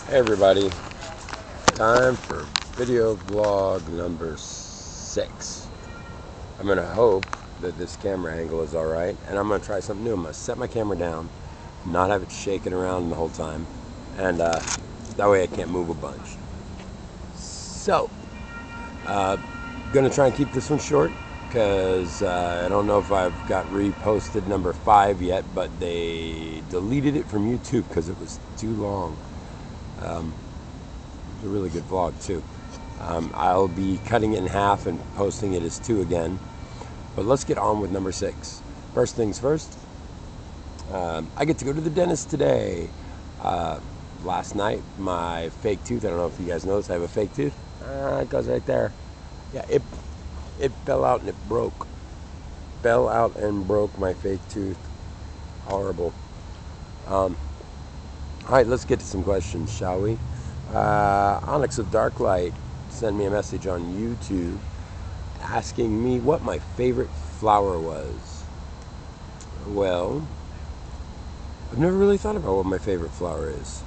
Hey everybody, time for video vlog number 6. I'm going to hope that this camera angle is alright, and I'm going to try something new. I'm going to set my camera down, not have it shaking around the whole time, and that way I can't move a bunch. So, going to try and keep this one short, because I don't know if I've got reposted number 5 yet, but they deleted it from YouTube because it was too long. It's a really good vlog too. I'll be cutting it in half and posting it as 2 again. But let's get on with number 6. First things first, I get to go to the dentist today. Last night, my fake tooth, I don't know if you guys noticed, I have a fake tooth. It goes right there. Yeah, it fell out and it broke. Fell out and broke my fake tooth. Horrible. Alright, let's get to some questions, shall we? Onyx of Darklight sent me a message on YouTube asking me what my favorite flower was. Well, I've never really thought about what my favorite flower is.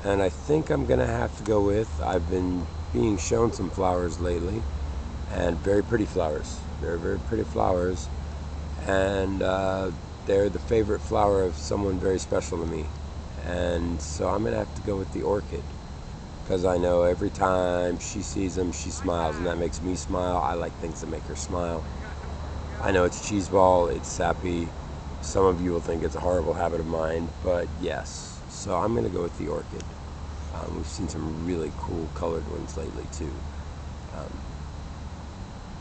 And I think I'm going to have to go with, I've been being shown some flowers lately, and very pretty flowers. Very, very pretty flowers. And they're the favorite flower of someone very special to me. And so I'm going to have to go with the orchid, because I know every time she sees them, she smiles, and that makes me smile. I like things that make her smile. I know it's cheeseball, it's sappy. Some of you will think it's a horrible habit of mine, but yes. So I'm going to go with the orchid. We've seen some really cool colored ones lately too.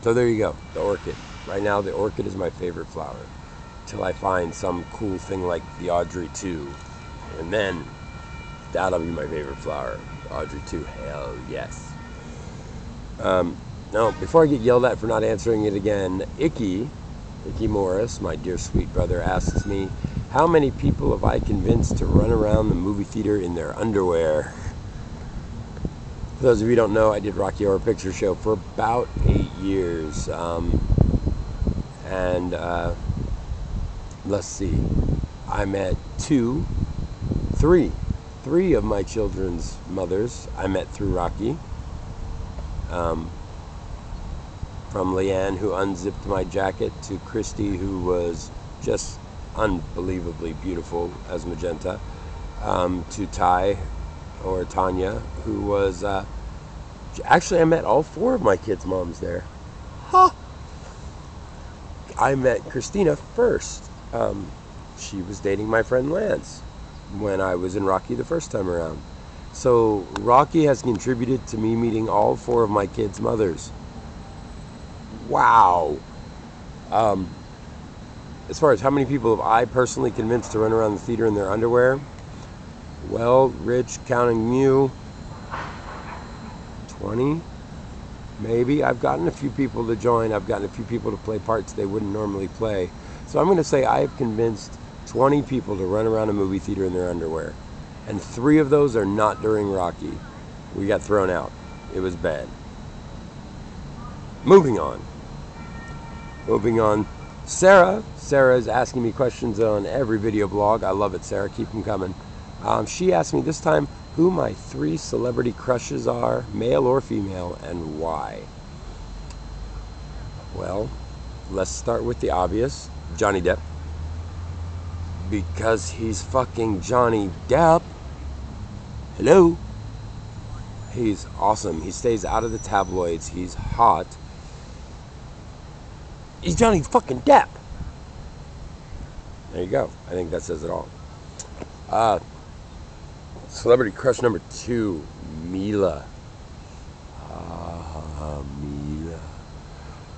So there you go, the orchid. Right now, the orchid is my favorite flower, till I find some cool thing like the Audrey 2. And then, that'll be my favorite flower. Audrey 2, hell yes. Now, before I get yelled at for not answering it again, Icky Morris, my dear sweet brother, asks me, how many people have I convinced to run around the movie theater in their underwear? For those of you who don't know, I did Rocky Horror Picture Show for about 8 years. Let's see, I met three of my children's mothers I met through Rocky. From Leanne, who unzipped my jacket, to Christy, who was just unbelievably beautiful as Magenta, to Ty, or Tanya, who was, actually I met all 4 of my kids' moms there. Huh! I met Christina first. She was dating my friend Lance when I was in Rocky the first time around. So Rocky has contributed to me meeting all 4 of my kids' mothers. Wow. As far as how many people have I personally convinced to run around the theater in their underwear? Well, Rich, counting you, 20, maybe. I've gotten a few people to join. I've gotten a few people to play parts they wouldn't normally play. So I'm going to say I have convinced 20 people to run around a movie theater in their underwear. And 3 of those are not during Rocky. We got thrown out. It was bad. Moving on. Sarah is asking me questions on every video blog. I love it, Sarah. Keep them coming. She asked me this time who my 3 celebrity crushes are, male or female, and why. Well, let's start with the obvious. Johnny Depp. Because he's fucking Johnny Depp. Hello? He's awesome. He stays out of the tabloids. He's hot. He's Johnny fucking Depp. There you go. I think that says it all. Celebrity crush number 2, Mila. Mila.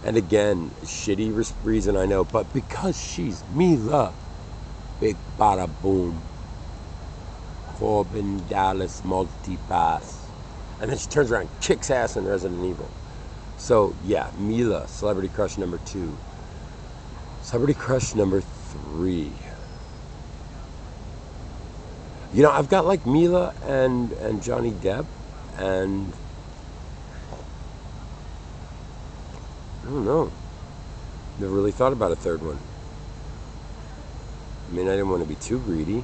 And again, shitty reason I know, but because she's Mila. Big bada boom. Corbin Dallas multipass. And then she turns around and kicks ass in Resident Evil. So yeah, Mila, celebrity crush number 2. Celebrity crush number 3. You know, I've got like Mila and Johnny Depp, and I don't know. Never really thought about a third one. I mean, I didn't want to be too greedy.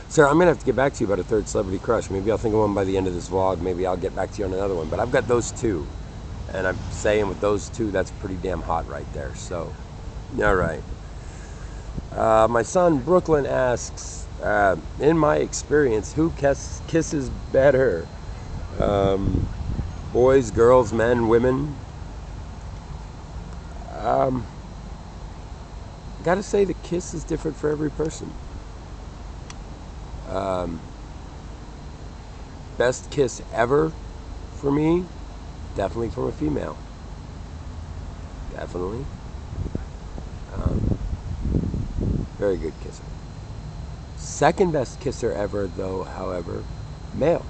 Sir, I'm going to have to get back to you about a third celebrity crush. Maybe I'll think of one by the end of this vlog. Maybe I'll get back to you on another one. But I've got those two. And I'm saying with those two, that's pretty damn hot right there. So, all right. My son, Brooklyn, asks, in my experience, who kisses better? Boys, girls, men, women? Gotta say the kiss is different for every person. Best kiss ever for me, definitely from a female. Definitely. Very good kisser. Second best kisser ever, though, however, male.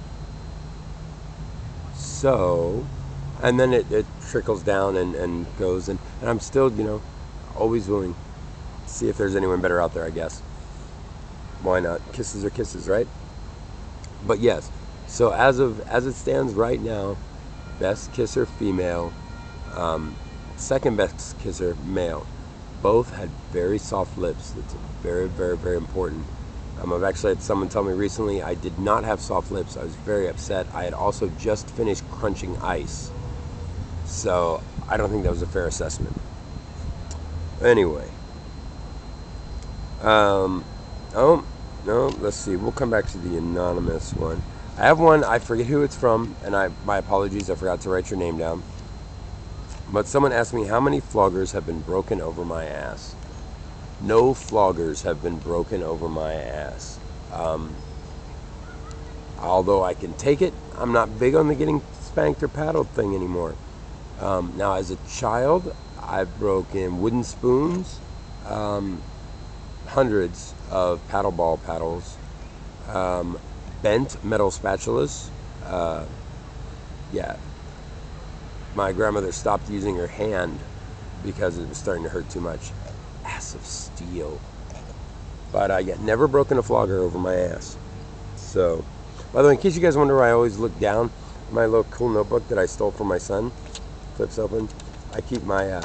So, and then it trickles down and goes, and I'm still, always willing to see if there's anyone better out there, I guess. Why not? Kisses are kisses, right? But yes, so as it stands right now, best kisser female, second best kisser male. Both had very soft lips. That's very, very, very important. I've actually had someone tell me recently I did not have soft lips. I was very upset. I had also just finished crunching ice. So I don't think that was a fair assessment. Anyway. Oh, no, let's see. We'll come back to the anonymous one. I have one, I forget who it's from, and my apologies, I forgot to write your name down. But someone asked me how many floggers have been broken over my ass. No floggers have been broken over my ass. Although I can take it, I'm not big on the getting spanked or paddled thing anymore. Now, as a child, I've broken wooden spoons, hundreds of paddleball paddles, bent metal spatulas. Yeah. My grandmother stopped using her hand because it was starting to hurt too much. Ass of steel. But I get never broken a flogger over my ass. So, by the way, in case you guys wonder why I always look down, my little cool notebook that I stole from my son flips open. I keep my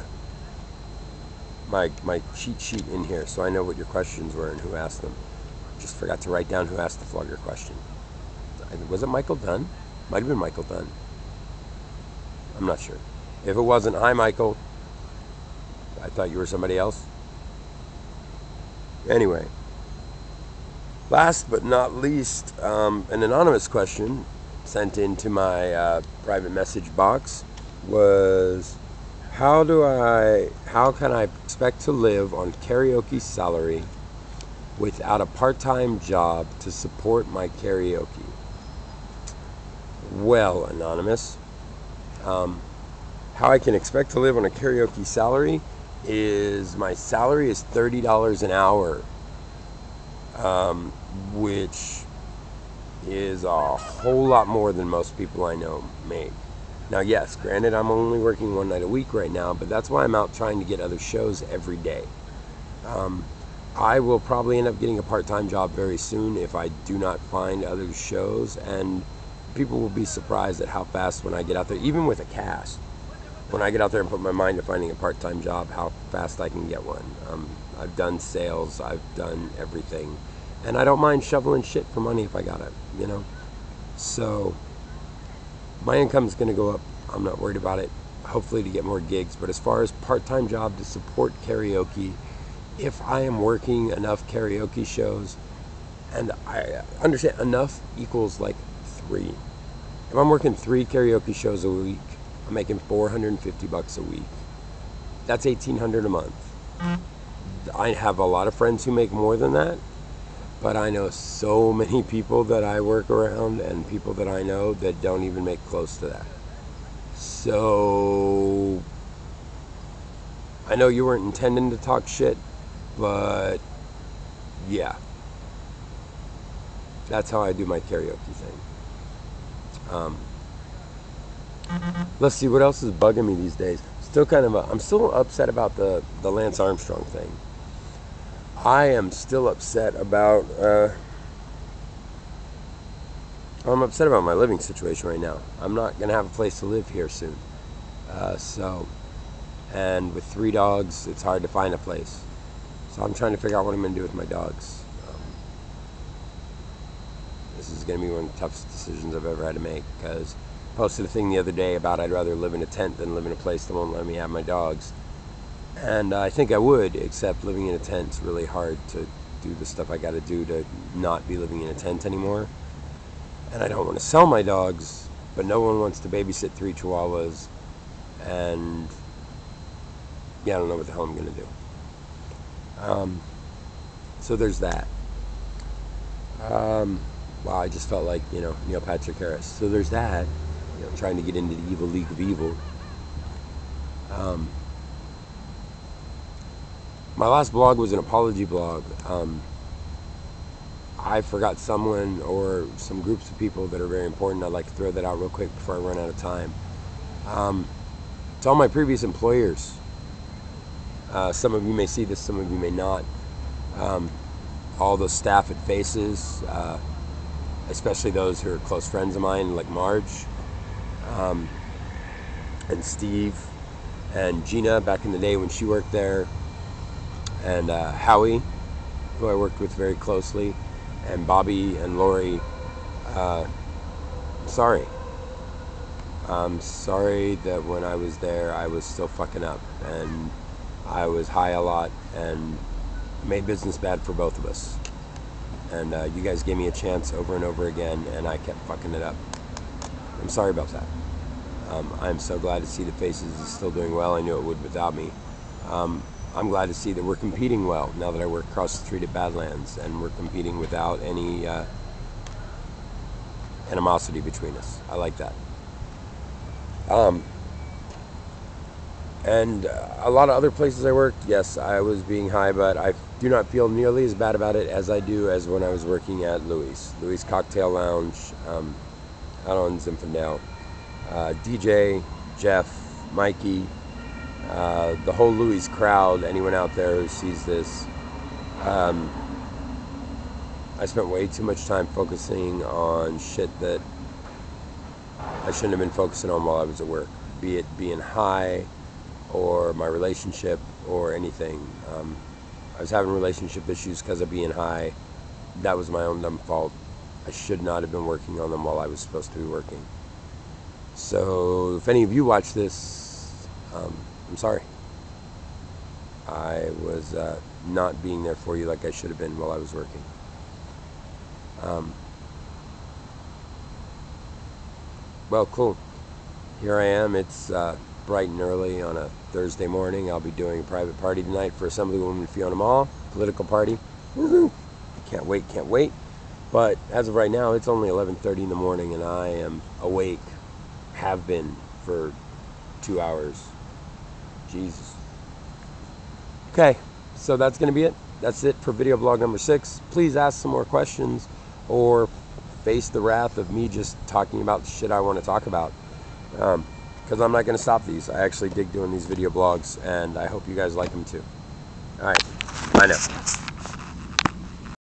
my cheat sheet in here so I know what your questions were and who asked them. Just forgot to write down who asked the flogger question. Was it Michael Dunn? Might have been Michael Dunn. I'm not sure. If it wasn't, hi Michael. I thought you were somebody else. Anyway, last but not least, an anonymous question sent into my private message box was, how can I expect to live on karaoke salary without a part-time job to support my karaoke? Well, anonymous, how I can expect to live on a karaoke salary is my salary is $30 an hour, which is a whole lot more than most people I know make. Now, yes, granted, I'm only working one night a week right now, but that's why I'm out trying to get other shows every day. I will probably end up getting a part-time job very soon if I do not find other shows, and people will be surprised at how fast when I get out there, even with a cast, when I get out there and put my mind to finding a part-time job, how fast I can get one. I've done sales, I've done everything, and I don't mind shoveling shit for money if I got it, So my income's going to go up. I'm not worried about it, hopefully to get more gigs. But as far as part-time job to support karaoke, if I am working enough karaoke shows, and I understand enough equals like 3. If I'm working 3 karaoke shows a week, I'm making $450 a week. That's $1,800 a month. I have a lot of friends who make more than that, but I know so many people that I work around and people that I know that don't even make close to that. So I know you weren't intending to talk shit, but yeah, that's how I do my karaoke thing. Let's see what else is bugging me these days. I'm still upset about the Lance Armstrong thing. I am still upset about I'm upset about my living situation right now. I'm not gonna have a place to live here soon. And with 3 dogs, it's hard to find a place. So I'm trying to figure out what I'm gonna do with my dogs. This is going to be one of the toughest decisions I've ever had to make, because I posted a thing the other day about I'd rather live in a tent than live in a place that won't let me have my dogs. And I think I would, except living in a tent's really hard to do the stuff I got to do to not be living in a tent anymore. And I don't want to sell my dogs, but no one wants to babysit 3 Chihuahuas, and yeah, I don't know what the hell I'm going to do. So there's that. Wow, I just felt like, Neil Patrick Harris. So there's that, trying to get into the evil league of evil. My last blog was an apology blog. I forgot someone or some groups of people that are very important. I'd like to throw that out real quick before I run out of time. To all my previous employers, some of you may see this, some of you may not. All the staff at Faces, especially those who are close friends of mine, like Marge, and Steve, and Gina back in the day when she worked there, and Howie, who I worked with very closely, and Bobby and Lori. Sorry. I'm sorry that when I was there I was still fucking up, and I was high a lot and made business bad for both of us. And you guys gave me a chance over and over again, and I kept fucking it up. I'm sorry about that. I'm so glad to see that Faces is still doing well. I knew it would without me. I'm glad to see that we're competing well now that I work across the street at Badlands, and we're competing without any animosity between us. I like that. And a lot of other places I worked, yes, I was being high, but I do not feel nearly as bad about it as I do as when I was working at Louis Cocktail Lounge out on Zinfandel. DJ, Jeff, Mikey, the whole Louis crowd, anyone out there who sees this, I spent way too much time focusing on shit that I shouldn't have been focusing on while I was at work, be it being high or my relationship or anything. I was having relationship issues because of being high. That was my own dumb fault. I should not have been working on them while I was supposed to be working. So if any of you watch this, I'm sorry. I was not being there for you like I should have been while I was working. Well, cool. Here I am. It's bright and early on a Thursday morning. I'll be doing a private party tonight for Assemblywoman Fiona Mall, political party. Woohoo! Can't wait. But as of right now, it's only 11:30 in the morning, and I am awake. Have been for 2 hours. Jesus. Okay, so that's going to be it. That's it for video blog number 6. Please ask some more questions, or face the wrath of me just talking about the shit I want to talk about. Because I'm not going to stop these. I actually dig doing these video blogs, and I hope you guys like them too. Alright, bye now.